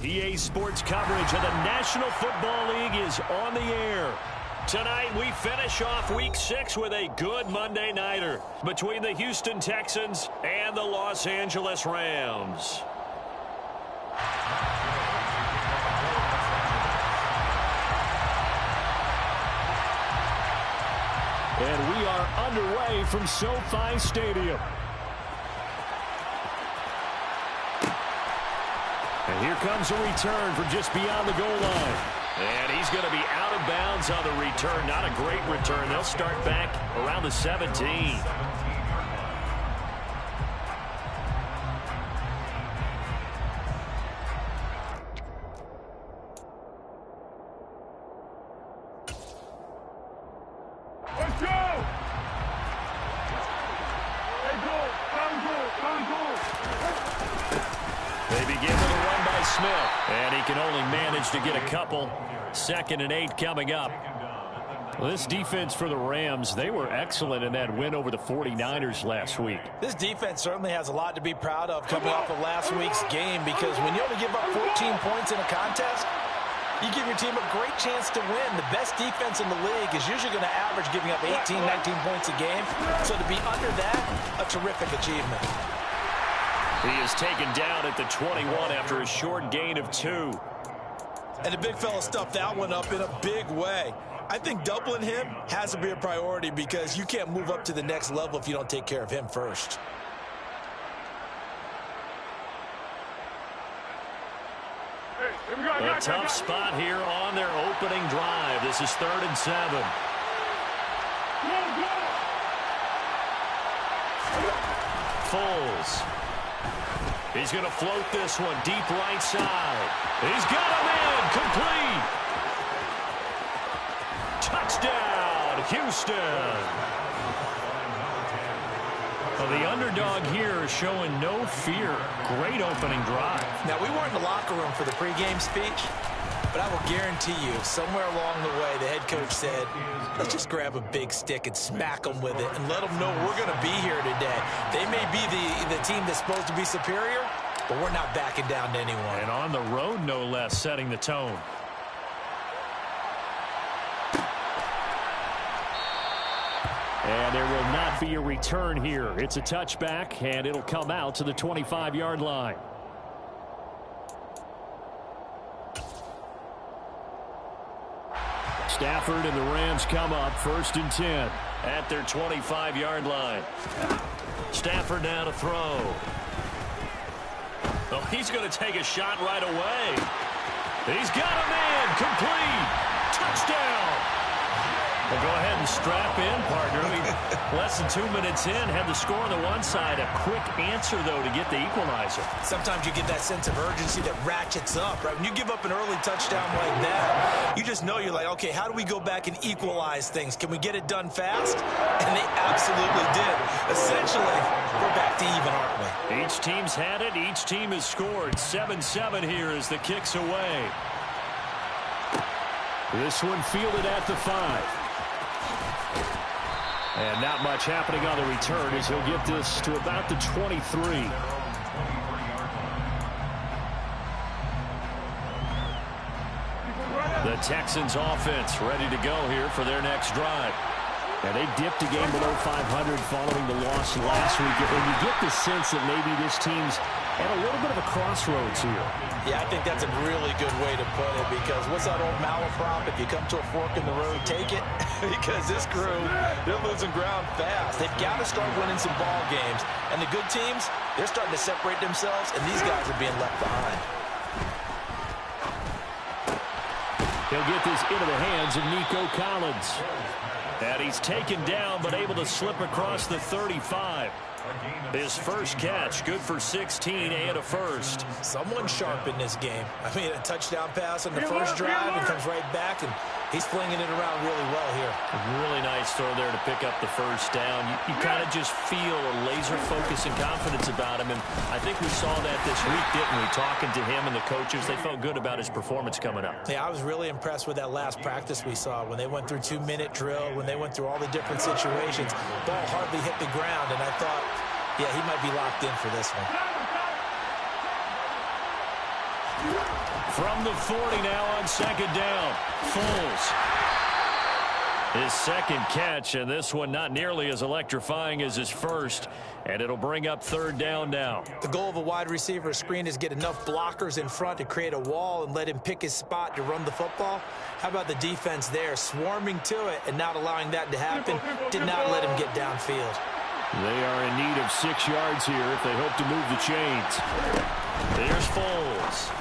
EA Sports coverage of the National Football League is on the air. Tonight, we finish off Week 6 with a good Monday nighter between the Houston Texans and the Los Angeles Rams. And we are underway from SoFi Stadium. And here comes a return from just beyond the goal line. And he's going to be out of bounds on the return. Not a great return. They'll start back around the 17. Let's go! They begin with a run by Smith, and he can only manage to get a couple. 2nd and 8 coming up. Well, this defense for the Rams, they were excellent in that win over the 49ers last week. This defense certainly has a lot to be proud of coming off of last week's game, because when you only give up 14 points in a contest, you give your team a great chance to win. The best defense in the league is usually going to average giving up 18, 19 points a game. So to be under that, a terrific achievement. He is taken down at the 21 after a short gain of 2. And the big fella stuffed that one up in a big way. I think doubling him has to be a priority, because you can't move up to the next level if you don't take care of him first. A tough spot here on their opening drive. This is 3rd and 7. Foles. He's going to float this one deep right side. He's got him in. Complete. Touchdown, Houston. Well, the underdog here is showing no fear. Great opening drive. Now, we weren't in the locker room for the pregame speech, but I will guarantee you, somewhere along the way, the head coach said, let's just grab a big stick and smack them with it and let them know we're going to be here today. They may be the team that's supposed to be superior, but we're not backing down to anyone. And on the road, no less, setting the tone. And there will not be a return here. It's a touchback, and it'll come out to the 25-yard line. Stafford and the Rams come up 1st and 10 at their 25-yard line. Stafford now to throw. Oh, he's going to take a shot right away. He's got a man. Complete. Touchdown. Well, go ahead and strap in, partner. Less than 2 minutes in, had the score on the one side. A quick answer, though, to get the equalizer. Sometimes you get that sense of urgency that ratchets up, right? When you give up an early touchdown like that, you just know you're like, okay, how do we go back and equalize things? Can we get it done fast? And they absolutely did. Essentially, we're back to even, aren't we? Each team's had it. Each team has scored. 7-7 here as the kick's away. This one fielded at the 5. And not much happening on the return as he'll get this to about the 23. The Texans offense ready to go here for their next drive. And they dipped a game below 500 following the loss last week. And you get the sense that maybe this team's at a little bit of a crossroads here. Yeah, I think that's a really good way to put it, because what's that old malaprop? If you come to a fork in the road, take it. Because this crew, they're losing ground fast. They've got to start winning some ball games. And the good teams, they're starting to separate themselves, and these guys are being left behind. He'll get this into the hands of Nico Collins. And he's taken down, but able to slip across the 35. His first catch, good for 16 and a first. Someone sharp in this game. I mean, a touchdown pass on the first drive and comes right back and He's flinging it around really well here. A really nice throw there to pick up the first down. You kind of just feel a laser focus and confidence about him, and I think we saw that this week, didn't we? Talking to him and the coaches, they felt good about his performance coming up. Yeah, I was really impressed with that last practice we saw when they went through 2-minute drill, when they went through all the different situations. Ball hardly hit the ground, and I thought, yeah, he might be locked in for this one. From the 40 now on second down. Foles. His second catch, and this one not nearly as electrifying as his first. And it'll bring up third down now. The goal of a wide receiver screen is get enough blockers in front to create a wall and let him pick his spot to run the football. How about the defense there, swarming to it and not allowing that to happen? Did not let him get downfield. They are in need of 6 yards here if they hope to move the chains. There's Foles.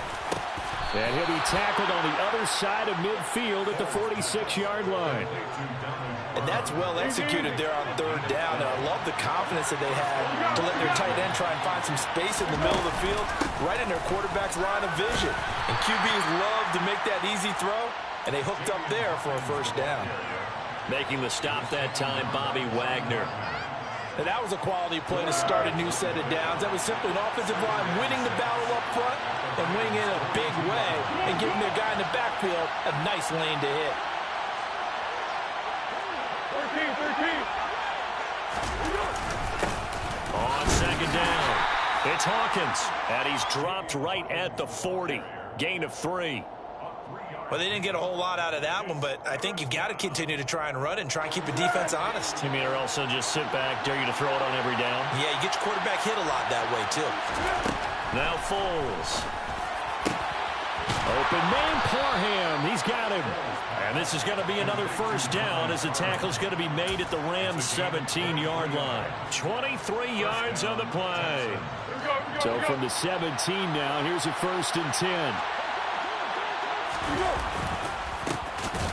And he'll be tackled on the other side of midfield at the 46-yard line. And that's well executed there on third down. And I love the confidence that they had to let their tight end try and find some space in the middle of the field, right in their quarterback's line of vision. And QBs love to make that easy throw, and they hooked up there for a first down. Making the stop that time, Bobby Wagner. And that was a quality play to start a new set of downs. That was simply an offensive line winning the battle up front and winning in a big way and giving their guy in the backfield a nice lane to hit. 13. On second down, it's Hawkins, and he's dropped right at the 40. Gain of 3. Well, they didn't get a whole lot out of that one, but I think you've got to continue to try and run and try and keep the defense honest. You mean, or also just sit back, dare you to throw it on every down? Yeah, you get your quarterback hit a lot that way, too. Now Foles. Open man, Parham. He's got him. And this is going to be another first down as the tackle's going to be made at the Rams' 17-yard line. 23 yards on the play. So from the 17 now, here's a 1st and 10.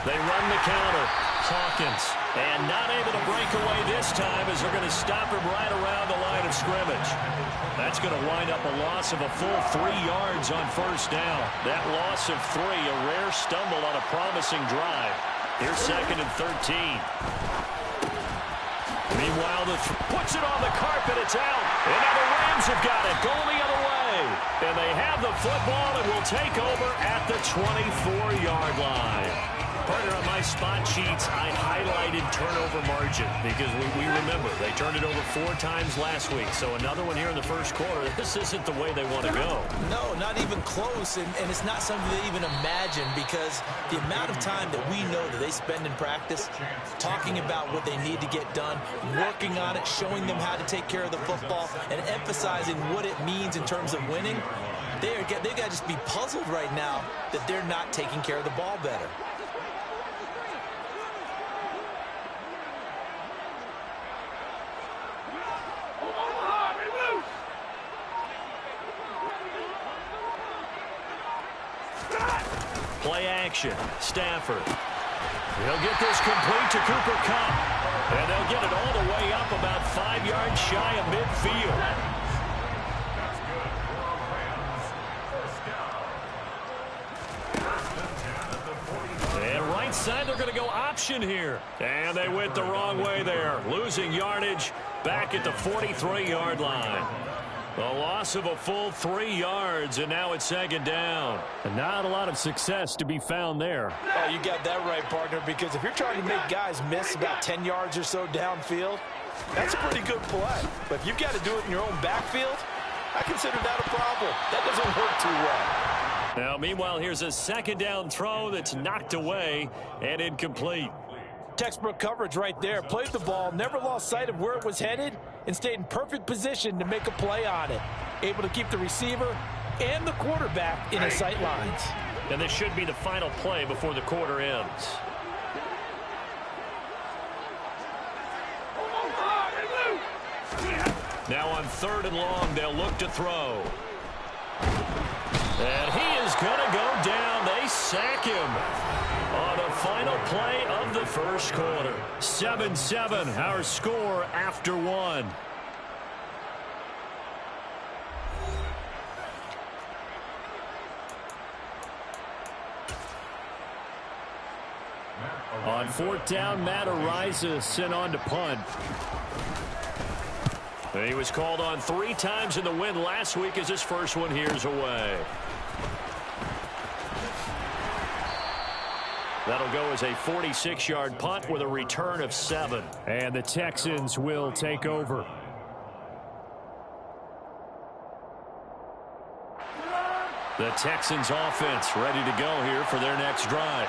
They run the counter. Hawkins. And not able to break away this time as they're going to stop him right around the line of scrimmage. That's going to wind up a loss of a full 3 yards on first down. That loss of 3, a rare stumble on a promising drive. Here's 2nd and 13. Meanwhile, puts it on the carpet. It's out. And now the Rams have got it. Going the other way. And they have the football and will take over at the 24-yard line. Partner, on my spot sheets, I highlighted turnover margin because we remember they turned it over 4 times last week. So another one here in the first quarter. This isn't the way they want to go. No, not even close. And it's not something they even imagine because the amount of time that we know that they spend in practice talking about what they need to get done, working on it, showing them how to take care of the football, and emphasizing what it means in terms of winning, they got to just be puzzled right now that they're not taking care of the ball better. Play action. Stafford. He'll get this complete to Cooper Kupp. And they'll get it all the way up about 5 yards shy of midfield. And right side, they're going to go option here. And they went the wrong way there. Losing yardage back at the 43-yard line. A loss of a full 3 yards, and now it's 2nd down. And not a lot of success to be found there. Oh, you got that right, partner, because if you're trying to make guys miss about 10 yards or so downfield, that's a pretty good play. But if you've got to do it in your own backfield, I consider that a problem. That doesn't work too well. Now, meanwhile, here's a 2nd down throw that's knocked away and incomplete. Textbook coverage right there. Played the ball, never lost sight of where it was headed, and stayed in perfect position to make a play on it. Able to keep the receiver and the quarterback in his sight lines. And this should be the final play before the quarter ends. Now on 3rd and long, they'll look to throw. And he is going to go down. They sack him on the final play of the first quarter. 7-7, our score after 1. On fourth down, Matt Ariza sent on to punt. He was called on 3 times in the win last week as his first one here's away. That'll go as a 46-yard punt with a return of 7. And the Texans will take over. The Texans offense ready to go here for their next drive.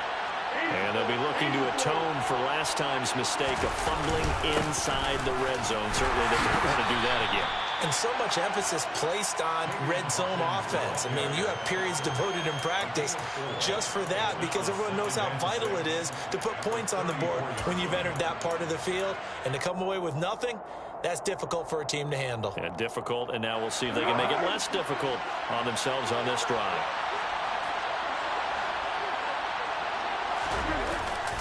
And they'll be looking to atone for last time's mistake of fumbling inside the red zone. Certainly they don't want to do that again. And so much emphasis placed on red zone offense. I mean, you have periods devoted in practice just for that because everyone knows how vital it is to put points on the board when you've entered that part of the field. And to come away with nothing, that's difficult for a team to handle. Yeah, difficult, and now we'll see if they can make it less difficult on themselves on this drive.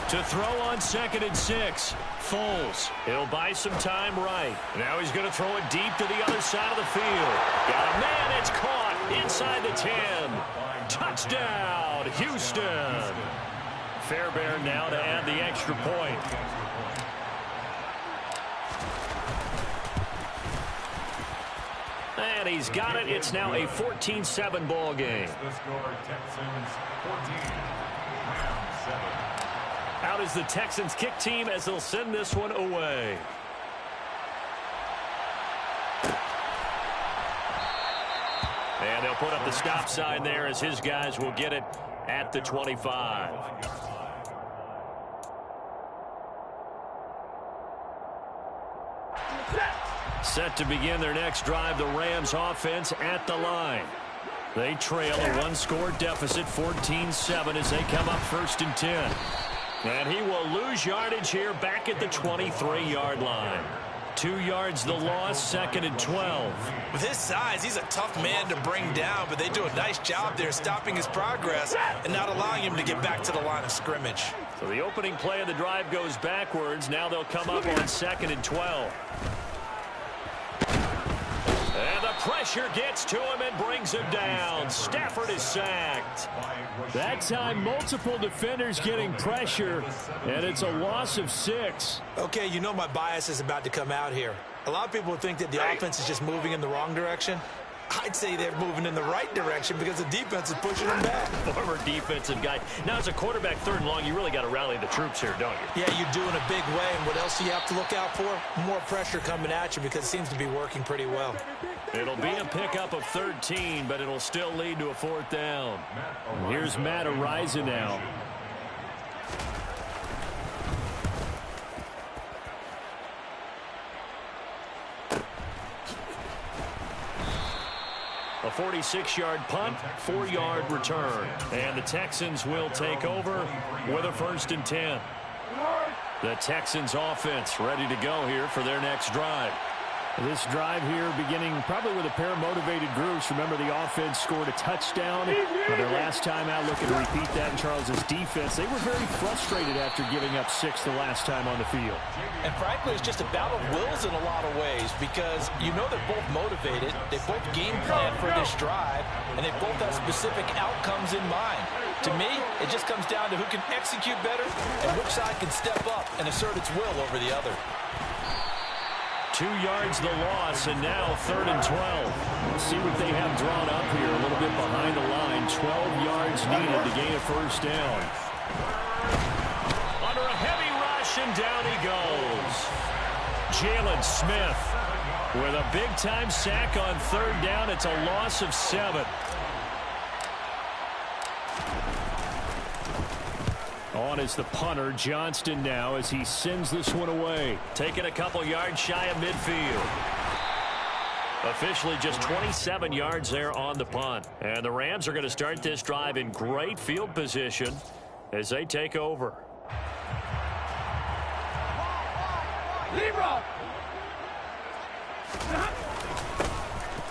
To throw on 2nd and 6, Foles. He'll buy some time right. Now he's going to throw it deep to the other side of the field. Got a man, it's caught inside the 10. Touchdown, Houston. Fairbairn now to add the extra point. And he's got it. It's now a 14-7 ball game. Out is the Texans kick team as they'll send this one away. And they'll put up the stop sign there as his guys will get it at the 25. Set to begin their next drive, the Rams offense at the line. They trail a 1-score deficit, 14-7 as they come up 1st and 10. And he will lose yardage here back at the 23-yard line. 2 yards the loss, 2nd and 12. With his size, he's a tough man to bring down, but they do a nice job there stopping his progress and not allowing him to get back to the line of scrimmage. So the opening play of the drive goes backwards. Now they'll come up on 2nd and 12. And the pressure gets to him and brings him down. Stafford is sacked. That time, multiple defenders getting pressure, and it's a loss of 6. Okay, you know my bias is about to come out here. A lot of people think that the offense is just moving in the wrong direction. I'd say they're moving in the right direction because the defense is pushing them back. Former defensive guy. Now, as a quarterback 3rd and long, you really got to rally the troops here, don't you? Yeah, you do in a big way. And what else do you have to look out for? More pressure coming at you because it seems to be working pretty well. It'll be a pickup of 13, but it'll still lead to a 4th down. And here's Matt Ariza now. A 46-yard punt, 4-yard return. And the Texans will take over with a 1st and 10. The Texans offense ready to go here for their next drive. This drive here beginning probably with a pair of motivated groups. Remember, the offense scored a touchdown their last time out, looking to repeat that in Charles's defense. They were very frustrated after giving up 6 the last time on the field. And frankly, it's just a battle of wills in a lot of ways because you know they're both motivated. They both game plan for this drive, and they both have specific outcomes in mind. To me, it just comes down to who can execute better and which side can step up and assert its will over the other. 2 yards the loss, and now 3rd and 12. Let's see what they have drawn up here. A little bit behind the line. 12 yards needed to gain a 1st down. Under a heavy rush, and down he goes. Jalen Smith with a big-time sack on 3rd down. It's a loss of 7. On is the punter, Johnston, now as he sends this one away. Taking a couple yards shy of midfield. Officially just 27 yards there on the punt. And the Rams are going to start this drive in great field position as they take over.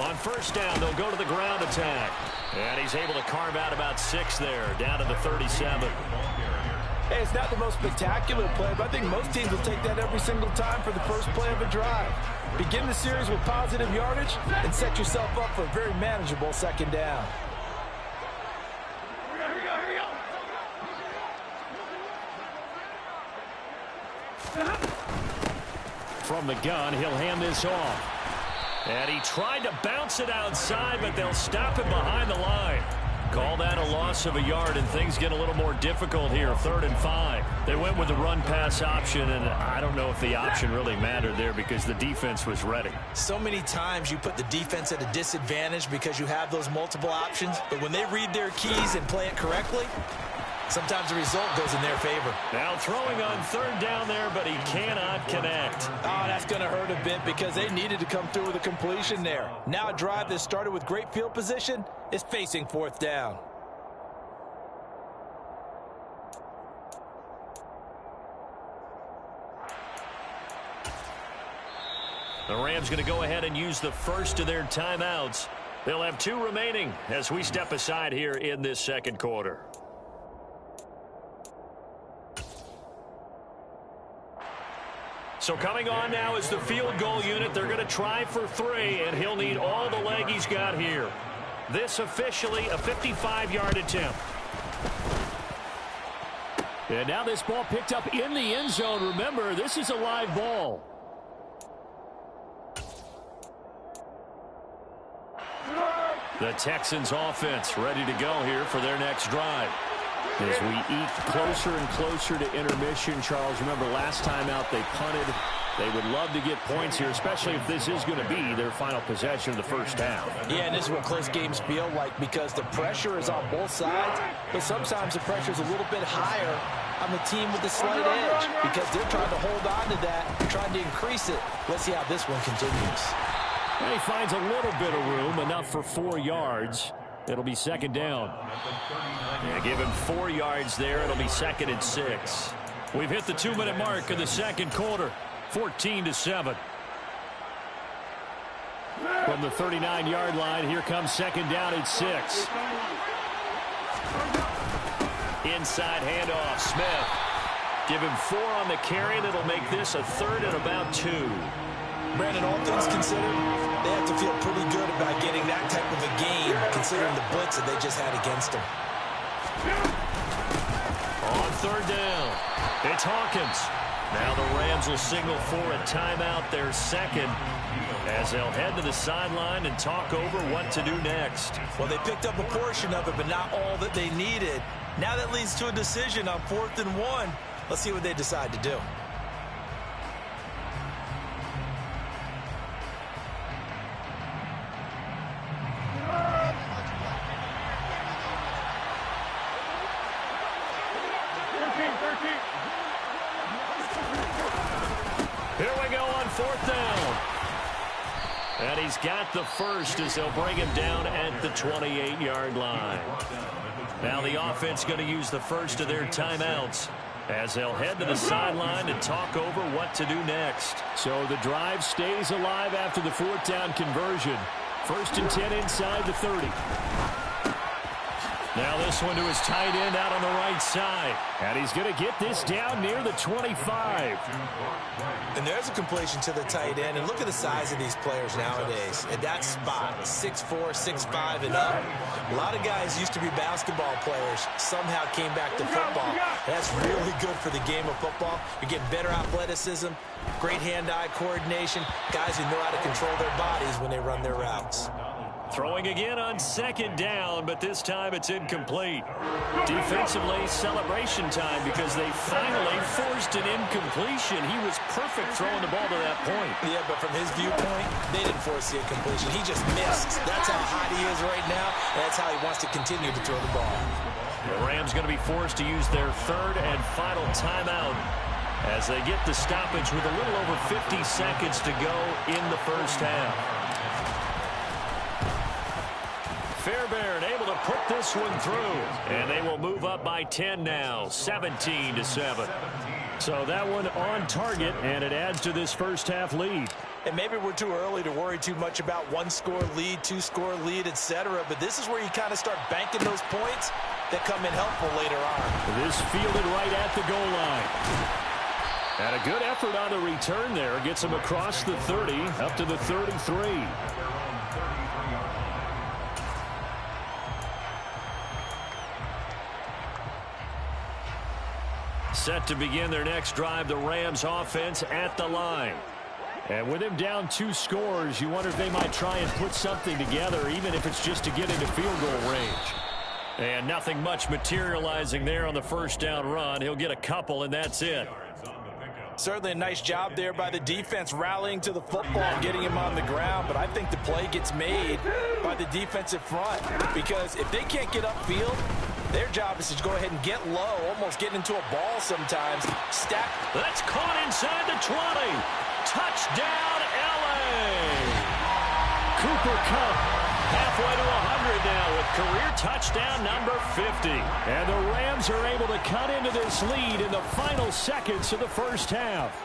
On 1st down, they'll go to the ground attack. And he's able to carve out about 6 there, down to the 37. Hey, it's not the most spectacular play, but I think most teams will take that every single time for the first play of a drive. Begin the series with positive yardage and set yourself up for a very manageable 2nd down. Here we go. from the gun. He'll hand this off. And he tried to bounce it outside, but they'll stop him behind the line. Call that a loss of a yard, and things get a little more difficult here. 3rd and 5. They went with the run-pass option, and I don't know if the option really mattered there because the defense was ready. So many times you put the defense at a disadvantage because you have those multiple options, but when they read their keys and play it correctly, sometimes the result goes in their favor. Now throwing on 3rd down there, but he cannot connect. Oh, that's going to hurt a bit because they needed to come through with a completion there. Now a drive that started with great field position is facing 4th down. The Rams going to go ahead and use the first of their timeouts. They'll have 2 remaining as we step aside here in this 2nd quarter. So coming on now is the field goal unit. They're going to try for 3, and he'll need all the leg he's got here. This officially a 55-yard attempt. And now this ball picked up in the end zone. Remember, this is a live ball. The Texans offense ready to go here for their next drive. As we eke closer and closer to intermission, Charles, remember last time out they punted. They would love to get points here, especially if this is going to be their final possession of the first half. Yeah, and this is what close games feel like because the pressure is on both sides, but sometimes the pressure is a little bit higher on the team with the slight edge because they're trying to hold on to that, trying to increase it. Let's see how this one continues. And he finds a little bit of room, enough for 4 yards. It'll be 2nd down. Yeah, give him 4 yards there. It'll be 2nd and 6. We've hit the 2-minute mark of the 2nd quarter. 14-7. From the 39-yard line, here comes 2nd down at 6. Inside handoff, Smith. Give him 4 on the carry. That'll make this a 3rd and about 2. Brandon, all things considered, they have to feel pretty good about getting that type of a game, considering the blitz that they just had against them. On 3rd down, it's Hawkins. Now the Rams will signal for a timeout, their 2nd, as they'll head to the sideline and talk over what to do next. Well, they picked up a portion of it, but not all that they needed. Now that leads to a decision on 4th and 1. Let's see what they decide to do. Here we go on 4th down. And he's got the first as they'll bring him down at the 28-yard line. Now the offense going to use the first of their timeouts as they'll head to the sideline and talk over what to do next. So the drive stays alive after the 4th down conversion. 1st and 10 inside the 30. Now this one to his tight end out on the right side. And he's going to get this down near the 25. And there's a completion to the tight end. And look at the size of these players nowadays. At that spot, 6'4", 6'5", and up. A lot of guys used to be basketball players, somehow came back to football. That's really good for the game of football. You're getting better athleticism, great hand-eye coordination, guys who know how to control their bodies when they run their routes. Throwing again on 2nd down, but this time it's incomplete. Defensively, celebration time because they finally forced an incompletion. He was perfect throwing the ball to that point. Yeah, but from his viewpoint, they didn't force the incompletion. He just missed. That's how hot he is right now, and that's how he wants to continue to throw the ball. The Rams going to be forced to use their 3rd and final timeout as they get the stoppage with a little over 50 seconds to go in the first half. Fairbairn able to put this one through, and they will move up by 10 now, 17-7. So that one on target, and it adds to this first half lead. And maybe we're too early to worry too much about 1-score lead, 2-score lead, etc. But this is where you kind of start banking those points that come in helpful later on. This fielded right at the goal line. And a good effort on the return there. Gets him across the 30, up to the 33. Set to begin their next drive, the Rams offense at the line. And with him down 2 scores, you wonder if they might try and put something together, even if it's just to get into field goal range. And nothing much materializing there on the first down run. He'll get a couple, and that's it. Certainly a nice job there by the defense rallying to the football and getting him on the ground, but I think the play gets made by the defensive front because if they can't get upfield, their job is to go ahead and get low, almost get into a ball sometimes. Stack. That's caught inside the 20. Touchdown, L.A. Cooper Kupp halfway to 100 now with career touchdown number 50. And the Rams are able to cut into this lead in the final seconds of the first half.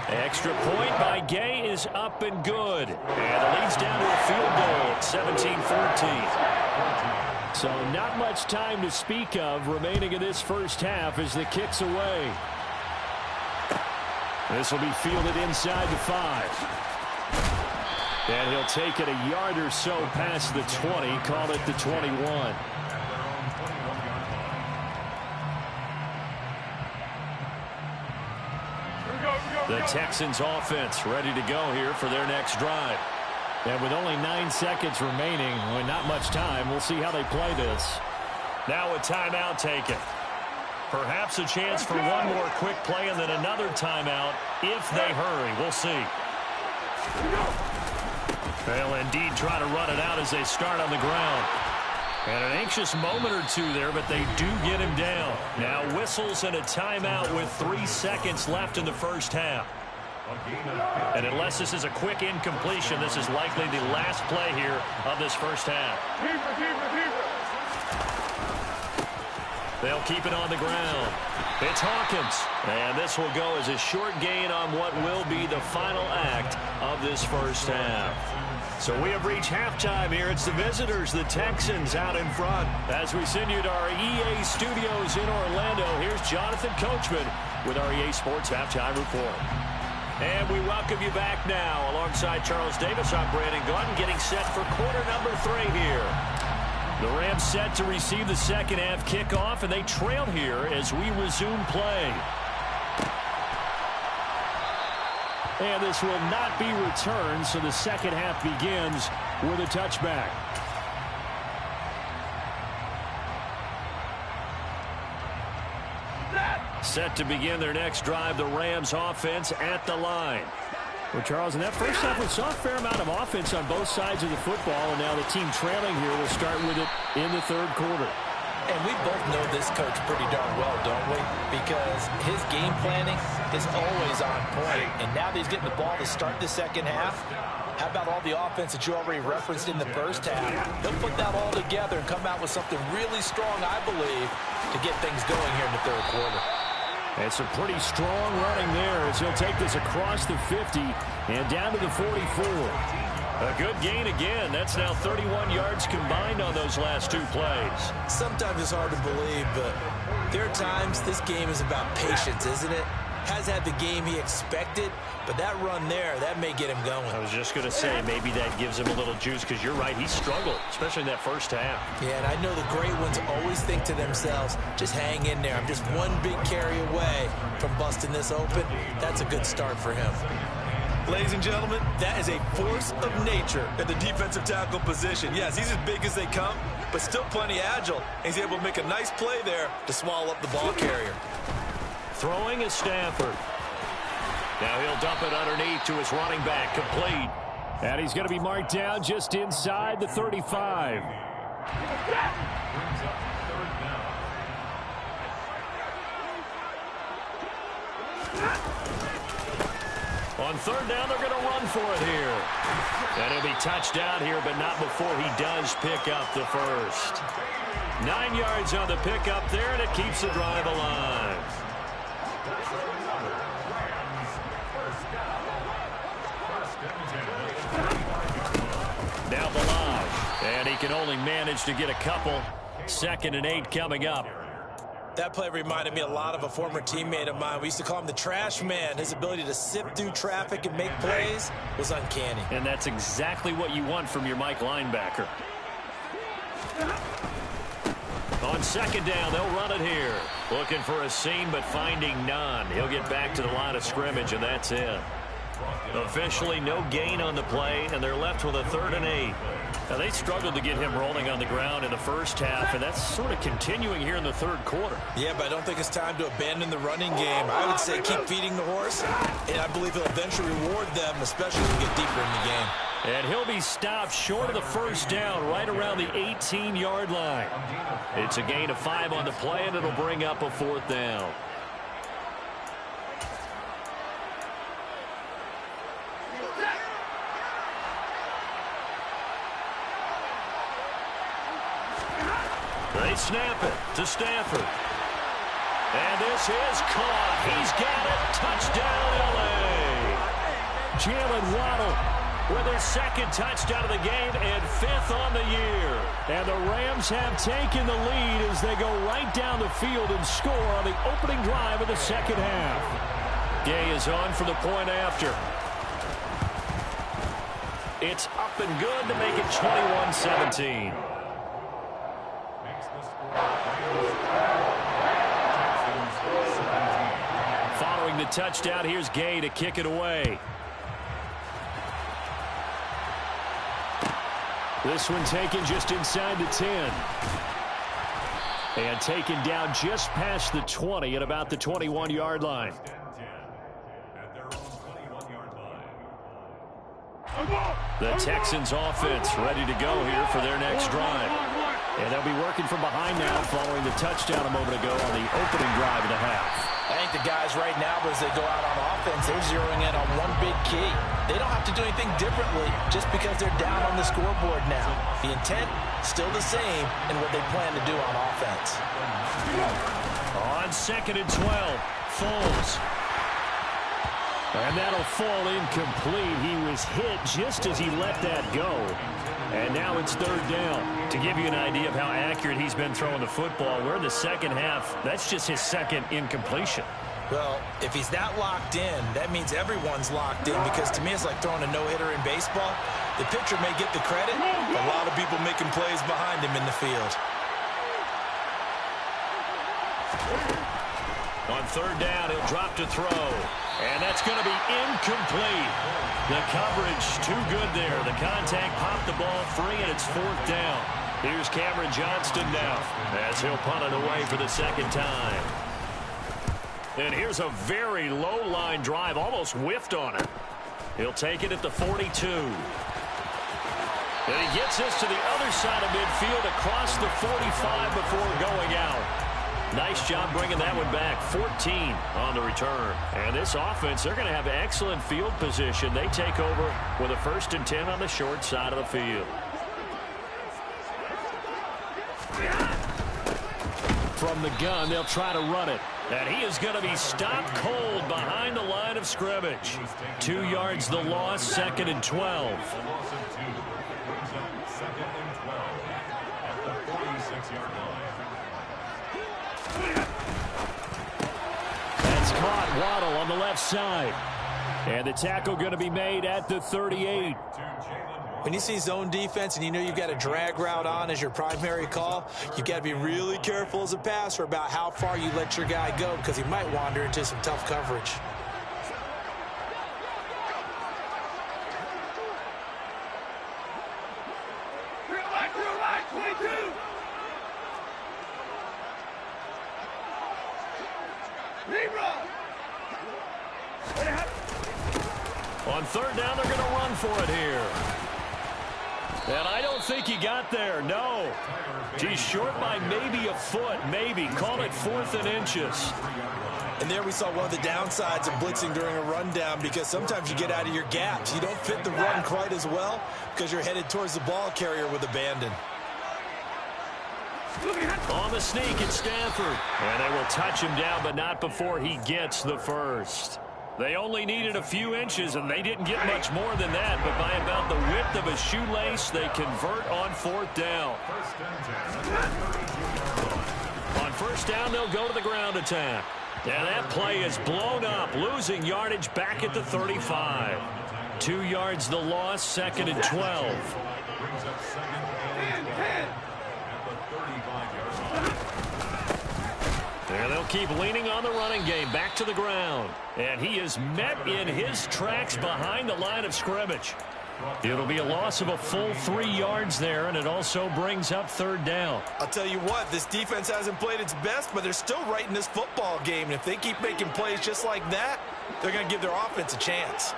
Extra point by Gay is up and good. And the lead's down to a field goal at 17-14. So not much time to speak of remaining in this first half as the kick's away. This will be fielded inside the 5. And he'll take it a yard or so past the 20, call it the 21. The Texans offense ready to go here for their next drive. And with only 9 seconds remaining, with not much time, we'll see how they play this. Now a timeout taken. Perhaps a chance for one more quick play and then another timeout if they hurry. We'll see. They'll indeed try to run it out as they start on the ground. And an anxious moment or two there, but they do get him down. Now whistles and a timeout with 3 seconds left in the first half. And unless this is a quick incompletion, this is likely the last play here of this first half. They'll keep it on the ground. It's Hawkins. And this will go as a short gain on what will be the final act of this first half. So we have reached halftime here. It's the visitors, the Texans, out in front. As we send you to our EA studios in Orlando, here's Jonathan Coachman with our EA Sports Halftime Report. And we welcome you back now. Alongside Charles Davis, I'm Brandon Gordon, getting set for quarter number 3 here. The Rams set to receive the second half kickoff, and they trail here as we resume play. And this will not be returned, so the second half begins with a touchback. Set to begin their next drive, the Rams offense at the line. Well, Charles, in that first half, we saw a fair amount of offense on both sides of the football, and now the team trailing here will start with it in the third quarter. And we both know this coach pretty darn well, don't we? Because his game planning is always on point. And now that he's getting the ball to start the second half, how about all the offense that you already referenced in the first half? He'll put that all together and come out with something really strong, I believe, to get things going here in the third quarter. And some pretty strong running there as he'll take this across the 50 and down to the 44. A good gain again. That's now 31 yards combined on those last 2 plays. Sometimes it's hard to believe, but there are times this game is about patience, isn't it? Has had the game he expected, but that run there, that may get him going. I was just going to say, maybe that gives him a little juice because you're right, he struggled, especially in that first half. Yeah, and I know the great ones always think to themselves, just hang in there. I'm just one big carry away from busting this open. That's a good start for him. Ladies and gentlemen, that is a force of nature at the defensive tackle position. Yes, he's as big as they come, but still plenty agile. He's able to make a nice play there to swallow up the ball carrier. Throwing is Stafford. Now he'll dump it underneath to his running back, complete. And he's going to be marked down just inside the 35. On third down, they're going to run for it here. And he'll be touched down here, but not before he does pick up the first. 9 yards on the pickup there, and it keeps the drive alive. Now Balaj, and he can only manage to get a couple. 2nd and 8 coming up. That play reminded me a lot of a former teammate of mine. We used to call him the trash man. His ability to sift through traffic and make plays was uncanny. And that's exactly what you want from your Mike linebacker. On 2nd down, they'll run it here. Looking for a seam, but finding none. He'll get back to the line of scrimmage, and that's it. Officially no gain on the play, and they're left with a 3rd and 8. Now, they struggled to get him rolling on the ground in the first half, and that's sort of continuing here in the 3rd quarter. Yeah, but I don't think it's time to abandon the running game. I would say keep feeding the horse, and I believe he'll eventually reward them, especially as we get deeper in the game. And he'll be stopped short of the first down right around the 18-yard line. It's a gain of 5 on the play, and it'll bring up a 4th down. They snap it to Stafford. And this is caught. He's got it. Touchdown, L.A. Jalen Waddle with his 2nd touchdown of the game and 5th on the year. And the Rams have taken the lead as they go right down the field and score on the opening drive of the 2nd half. Gay is on for the point after. It's up and good to make it 21-17. Following the touchdown, here's Gay to kick it away. This one taken just inside the 10. And taken down just past the 20 at about the 21-yard line. The Texans offense ready to go here for their next drive. And they'll be working from behind now following the touchdown a moment ago on the opening drive of the half. I think the guys right now, as they go out on offense, they're zeroing in on one big key. They don't have to do anything differently just because they're down on the scoreboard now. The intent, still the same in what they plan to do on offense. On 2nd and 12, Foles. And that'll fall incomplete. He was hit just as he let that go. And now it's 3rd down. To give you an idea of how accurate he's been throwing the football, we're in the 2nd half. That's just his 2nd incompletion. Well, if he's that locked in, that means everyone's locked in, because to me it's like throwing a no-hitter in baseball. The pitcher may get the credit, but a lot of people making plays behind him in the field. On 3rd down, he'll drop to throw. And that's going to be incomplete. The coverage too good there. The contact popped the ball free, and it's 4th down. Here's Cameron Johnston now as he'll punt it away for the 2nd time. And here's a very low-line drive, almost whiffed on it. He'll take it at the 42. And he gets this to the other side of midfield across the 45 before going out. Nice job bringing that one back. 14 on the return. And this offense, they're going to have excellent field position. They take over with a 1st and 10 on the short side of the field. From the gun, they'll try to run it. And he is going to be stopped cold behind the line of scrimmage. 2 yards the loss, 2nd and 12. That's caught. Waddle on the left side. And the tackle going to be made at the 38. When you see zone defense and you know you've got a drag route on as your primary call, you've got to be really careful as a passer about how far you let your guy go, because he might wander into some tough coverage. On 3rd down, they're going to run for it here. And I don't think he got there, no. He's short by maybe a foot, maybe. Call it 4th and inches. And there we saw one of the downsides of blitzing during a rundown, because sometimes you get out of your gaps. You don't fit the run quite as well because you're headed towards the ball carrier with abandon. On the sneak, it's Stafford. And they will touch him down, but not before he gets the 1st. They only needed a few inches, and they didn't get much more than that. But by about the width of a shoelace, they convert on 4th down. On 1st down, they'll go to the ground attack. And that play is blown up, losing yardage back at the 35. 2 yards the loss, 2nd and 12. And they'll keep leaning on the running game back to the ground. And he is met in his tracks behind the line of scrimmage. It'll be a loss of a full 3 yards there, and it also brings up third down. I'll tell you what, this defense hasn't played its best, but they're still right in this football game. And if they keep making plays just like that, they're going to give their offense a chance.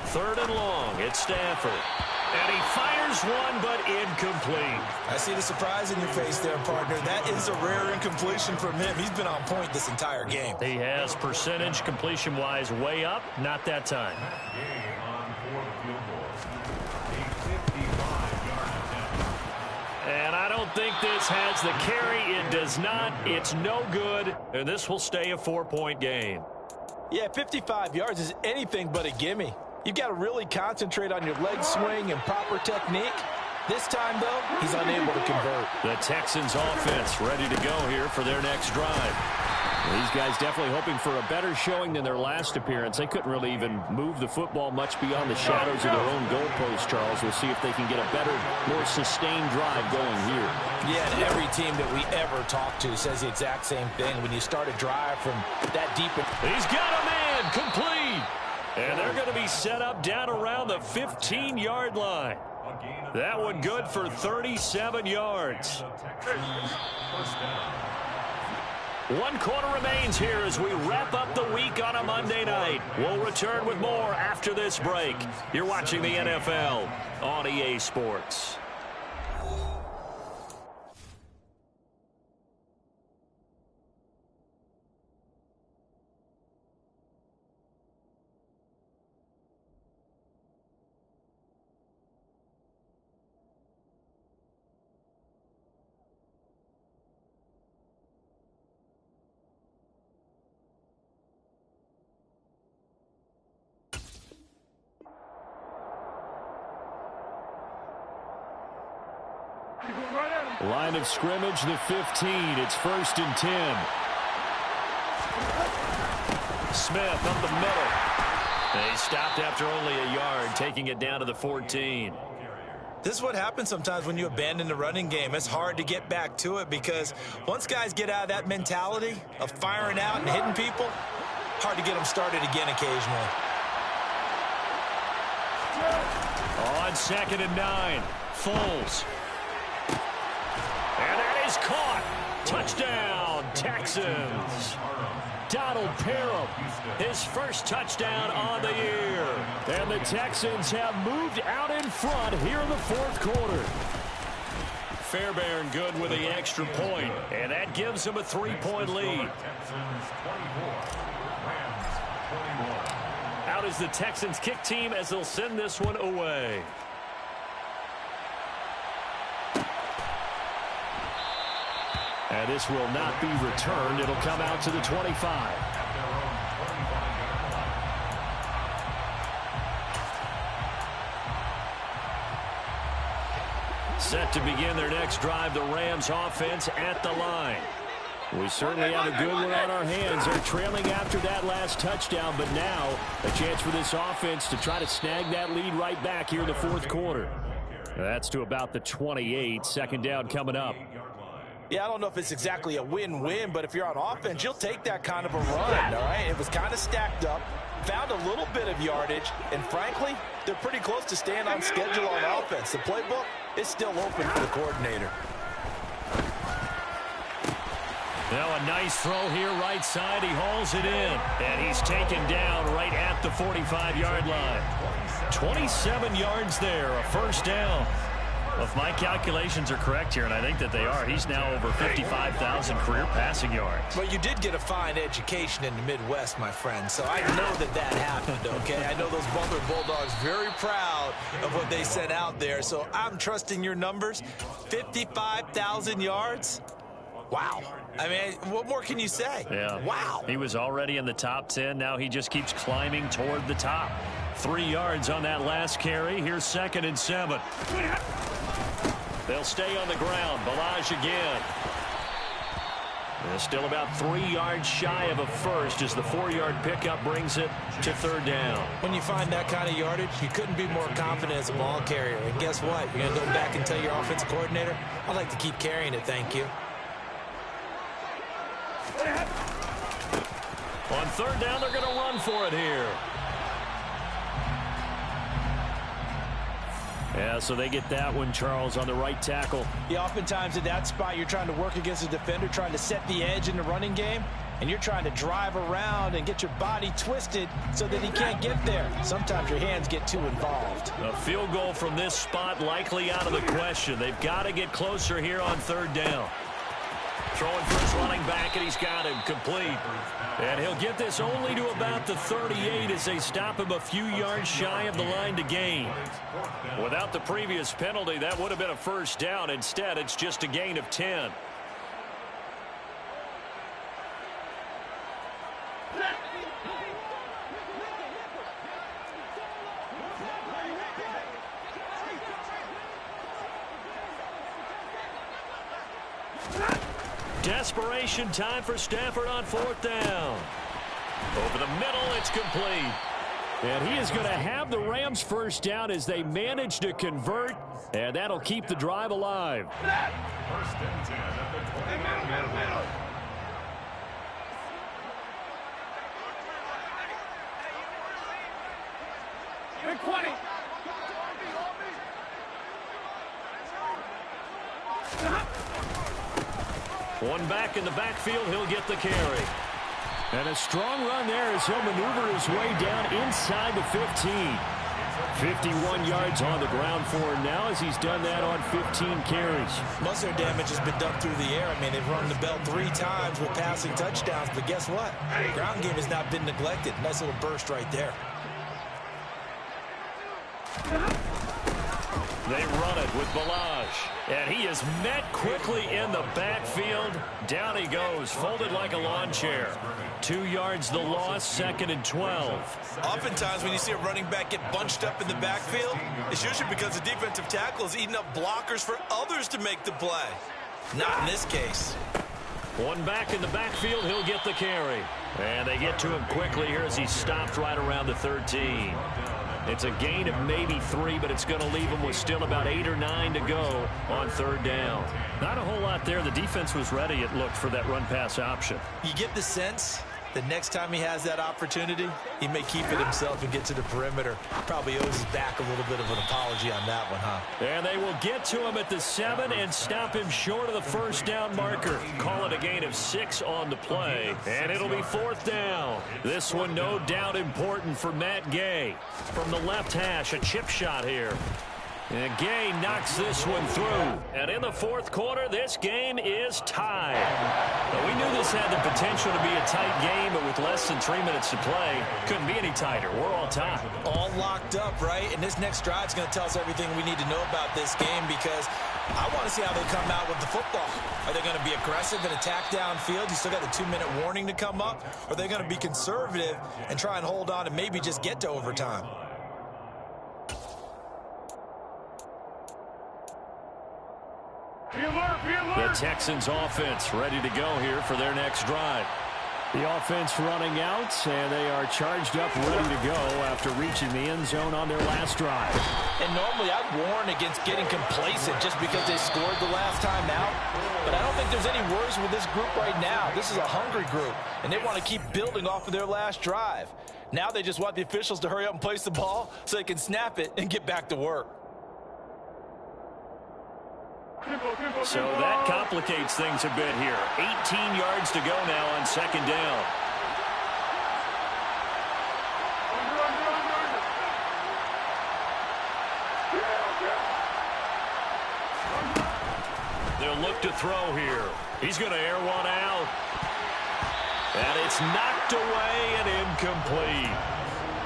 Third and long, it's Stafford. And he fires one, but incomplete. I see the surprise in your face there, partner. That is a rare incompletion from him. He's been on point this entire game. He has percentage completion-wise way up. Not that time. And I don't think this has the carry. It does not. It's no good. And this will stay a 4-point game. Yeah, 55 yards is anything but a gimme. You've got to really concentrate on your leg swing and proper technique. This time, though, he's unable to convert. The Texans offense ready to go here for their next drive. These guys definitely hoping for a better showing than their last appearance. They couldn't really even move the football much beyond the shadows of their own goalpost, Charles. We'll see if they can get a better, more sustained drive going here. Yeah, and every team that we ever talk to says the exact same thing. When you start a drive from that deep. He's got a man, complete. And they're going to be set up down around the 15-yard line. That one good for 37 yards. 1 quarter remains here as we wrap up the week on a Monday night. We'll return with more after this break. You're watching the NFL on EA Sports. Line of scrimmage, the 15. It's 1st and 10. Smith up the middle. They stopped after only a yard, taking it down to the 14. This is what happens sometimes when you abandon the running game. It's hard to get back to it because once guys get out of that mentality of firing out and hitting people, hard to get them started again occasionally. On 2nd and 9, Foles. And that is caught. Touchdown, Texans. Donald Parham, his first touchdown on the year. And the Texans have moved out in front here in the 4th quarter. Fairbairn good with the extra point, and that gives them a 3-point lead. Out is the Texans kick team as they'll send this one away. And this will not be returned. It'll come out to the 25. Set to begin their next drive, the Rams offense at the line. We certainly have a good one on our hands. They're trailing after that last touchdown, but now a chance for this offense to try to snag that lead right back here in the 4th quarter. That's to about the 28. 2nd down coming up. Yeah, I don't know if it's exactly a win-win, but if you're on offense, you'll take that kind of a run, all right? It was kind of stacked up, found a little bit of yardage, and frankly, they're pretty close to staying on schedule on offense. The playbook is still open for the coordinator. Now a nice throw here right side. He hauls it in, and he's taken down right at the 45-yard line. 27 yards there, a 1st down. If my calculations are correct here, and I think that they are, he's now over 55,000 career passing yards. Well, you did get a fine education in the Midwest, my friend, so I know that that happened, okay? I know those Butler Bulldogs very proud of what they sent out there, so I'm trusting your numbers. 55,000 yards? Wow. I mean, what more can you say? Yeah. Wow. He was already in the top 10. Now he just keeps climbing toward the top. 3 yards on that last carry. Here's 2nd and 7. They'll stay on the ground. Balaj again. They're still about 3 yards shy of a first as the 4-yard pickup brings it to 3rd down. When you find that kind of yardage, you couldn't be more confident as a ball carrier. And guess what? You're going to go back and tell your offensive coordinator, I'd like to keep carrying it, thank you. On third down, they're going to run for it here. Yeah, so they get that one, Charles, on the right tackle. Yeah, oftentimes at that spot, you're trying to work against a defender, trying to set the edge in the running game, and you're trying to drive around and get your body twisted so that he can't get there. Sometimes your hands get too involved. A field goal from this spot likely out of the question. They've got to get closer here on third down. Throwing for his running back, and he's got him complete. And he'll get this only to about the 38 as they stop him a few yards shy of the line to gain. Without the previous penalty, that would have been a first down. Instead, it's just a gain of 10. Desperation time for Stafford on fourth down. Over the middle, it's complete. And he is going to have the Rams first down as they manage to convert, and that'll keep the drive alive. First and 10 at the 20. Big 20. One back in the backfield, he'll get the carry. And a strong run there as he'll maneuver his way down inside the 15. 51 yards on the ground for him now as he's done that on 15 carries. Most of their damage has been done through the air. I mean, they've rung the bell 3 times with passing touchdowns, but guess what? The ground game has not been neglected. Nice little burst right there. They run it with Balaj. And he is met quickly in the backfield. Down he goes, folded like a lawn chair. 2 yards the loss, second and 12. Oftentimes when you see a running back get bunched up in the backfield, it's usually because the defensive tackle is eating up blockers for others to make the play. Not in this case. One back in the backfield, he'll get the carry. And they get to him quickly here as he stopped right around the 13. It's a gain of maybe 3, but it's going to leave him with still about 8 or 9 to go on third down. Not a whole lot there. The defense was ready, it looked, for that run-pass option. You get the sense that next time he has that opportunity, he may keep it himself and get to the perimeter. Probably owes his back a little bit of an apology on that one, huh? And they will get to him at the 7 and stop him short of the first down marker. Call it a gain of 6 on the play, and it'll be fourth down. This one no doubt important for Matt Gay. From the left hash, a chip shot here. And Gay knocks this one through. And in the fourth quarter, this game is tied. Now, we knew this had the potential to be a tight game, but with less than 3 minutes to play, couldn't be any tighter. We're all tied. All locked up, right? And this next drive is going to tell us everything we need to know about this game, because I want to see how they come out with the football. Are they going to be aggressive and attack downfield? You still got the 2-minute warning to come up. Or are they going to be conservative and try and hold on and maybe just get to overtime? The Texans offense ready to go here for their next drive. The offense running out, and they are charged up, ready to go after reaching the end zone on their last drive. And normally I'd warn against getting complacent just because they scored the last time out. But I don't think there's any worries with this group right now. This is a hungry group, and they want to keep building off of their last drive. Now they just want the officials to hurry up and place the ball so they can snap it and get back to work. So that complicates things a bit here. 18 yards to go now on second down. They'll look to throw here. He's going to air one out. And it's knocked away and incomplete.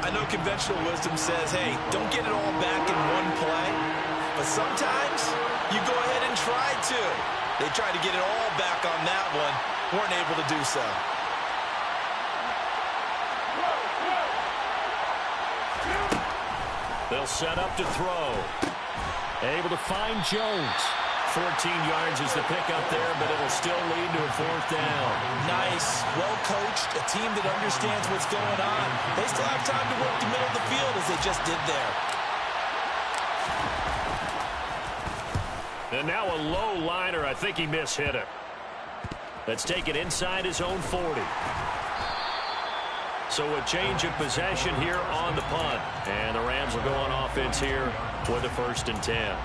I know conventional wisdom says, hey, don't get it all back in one play. But sometimes you go ahead and try to. They tried to get it all back on that one. Weren't able to do so. They'll set up to throw. Able to find Jones. 14 yards is the pickup there, but it'll still lead to a fourth down. Nice, well coached, a team that understands what's going on. They still have time to work the middle of the field as they just did there. And now a low liner. I think he mishit it. Let's take it inside his own 40. So a change of possession here on the punt. And the Rams will go on offense here with a 1st and 10.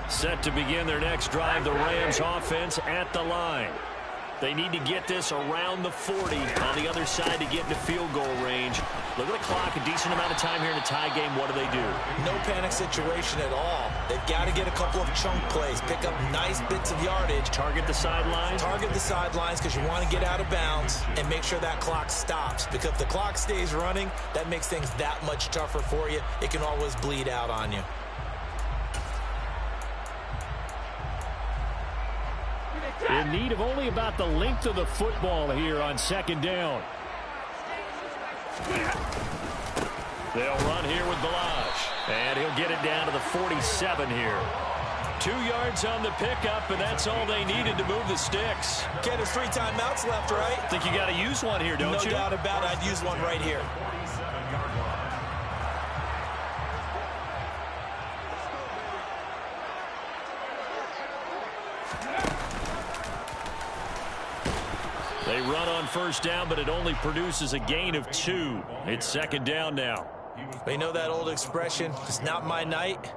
Set to begin their next drive, the Rams offense at the line. They need to get this around the 40 on the other side to get into field goal range. Look at the clock, a decent amount of time here in a tie game. What do they do? No panic situation at all. They've got to get a couple of chunk plays, pick up nice bits of yardage. Target the sidelines? Target the sidelines because you want to get out of bounds and make sure that clock stops. Because if the clock stays running, that makes things that much tougher for you. It can always bleed out on you. In need of only about the length of the football here on 2nd down. They'll run here with Balaj. And he'll get it down to the 47 here. 2 yards on the pickup, and that's all they needed to move the sticks. Ken, there's 3 timeouts left, right? Think you got to use one here, don't you? No doubt about it. I'd use one right here. They run on 1st down, but it only produces a gain of 2. It's 2nd down now. We know that old expression, it's not my night.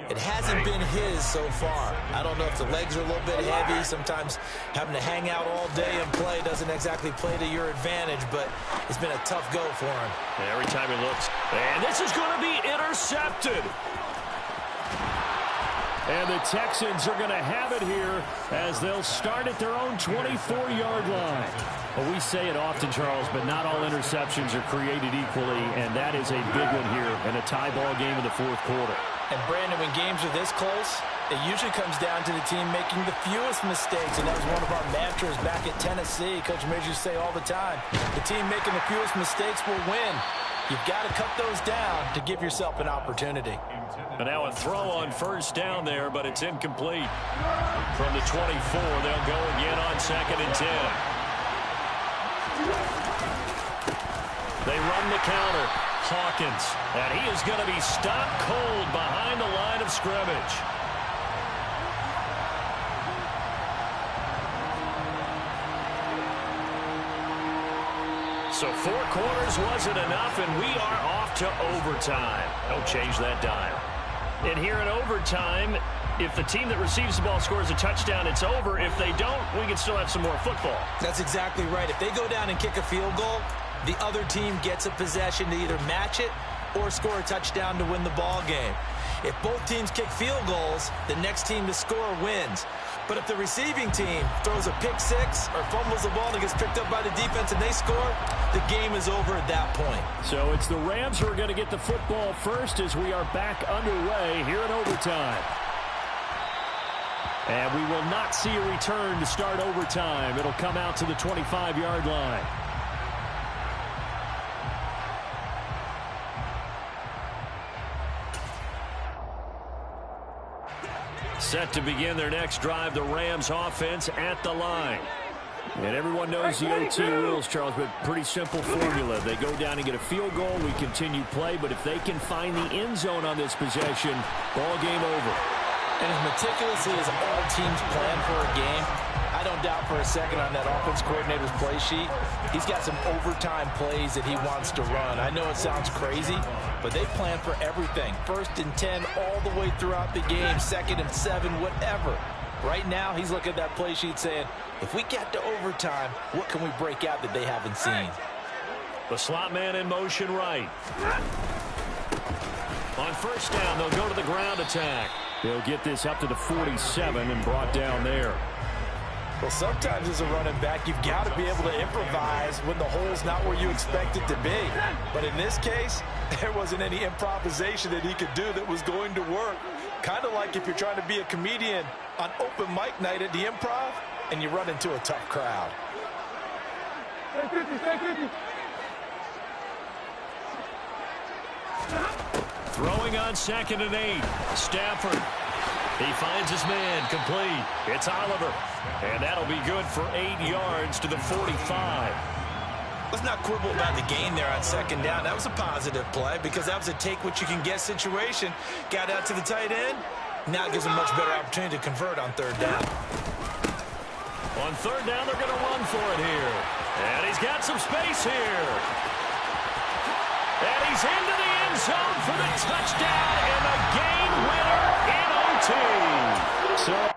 It hasn't been his so far. I don't know if the legs are a little bit heavy. Sometimes having to hang out all day and play doesn't exactly play to your advantage, but it's been a tough go for him. Every time he looks. And this is going to be intercepted. And the Texans are going to have it here as they'll start at their own 24-yard line. Well, we say it often, Charles, but not all interceptions are created equally, and that is a big one here in a tie ball game in the 4th quarter. And, Brandon, when games are this close, it usually comes down to the team making the fewest mistakes, and that was one of our mantras back at Tennessee. Coach Major say all the time, the team making the fewest mistakes will win. You've got to cut those down to give yourself an opportunity. And now a throw on 1st down there, but it's incomplete. From the 24, they'll go again on 2nd and 10. They run the counter. Hawkins. And he is going to be stopped cold behind the line of scrimmage. So 4 quarters wasn't enough, and we are off to overtime. Don't change that dial. And here in overtime, if the team that receives the ball scores a touchdown, it's over. If they don't, we can still have some more football. That's exactly right. If they go down and kick a field goal, the other team gets a possession to either match it or score a touchdown to win the ball game. If both teams kick field goals, the next team to score wins. But if the receiving team throws a pick 6 or fumbles the ball and it gets picked up by the defense and they score, the game is over at that point. So it's the Rams who are going to get the football first as we are back underway here in overtime. And we will not see a return to start overtime. It'll come out to the 25-yard line. Set to begin their next drive, the Rams offense at the line. And everyone knows the OT rules, Charles, but pretty simple formula. They go down and get a field goal, we continue play, but if they can find the end zone on this possession, ball game over. And as meticulously as all teams plan for a game, I don't doubt for a second on that offense coordinator's play sheet, he's got some overtime plays that he wants to run. I know it sounds crazy, but they plan for everything. 1st and 10 all the way throughout the game, 2nd and 7, whatever. Right now, he's looking at that play sheet saying, if we get to overtime, what can we break out that they haven't seen? The slot man in motion right. On 1st down, they'll go to the ground attack. They'll get this up to the 47 and brought down there. Well, sometimes as a running back, you've got to be able to improvise when the hole's not where you expect it to be. But in this case, there wasn't any improvisation that he could do that was going to work. Kind of like if you're trying to be a comedian on open mic night at the Improv and you run into a tough crowd. Throwing on 2nd and 8. Stafford. He finds his man complete. It's Oliver. And that'll be good for 8 yards to the 45. Let's not quibble about the gain there on second down. That was a positive play because that was a take-what-you-can-get situation. Got out to the tight end. Now it gives them a much better opportunity to convert on third down. On third down, they're going to run for it here. And he's got some space here. And he's into the end zone for the touchdown and a game winner in OT. So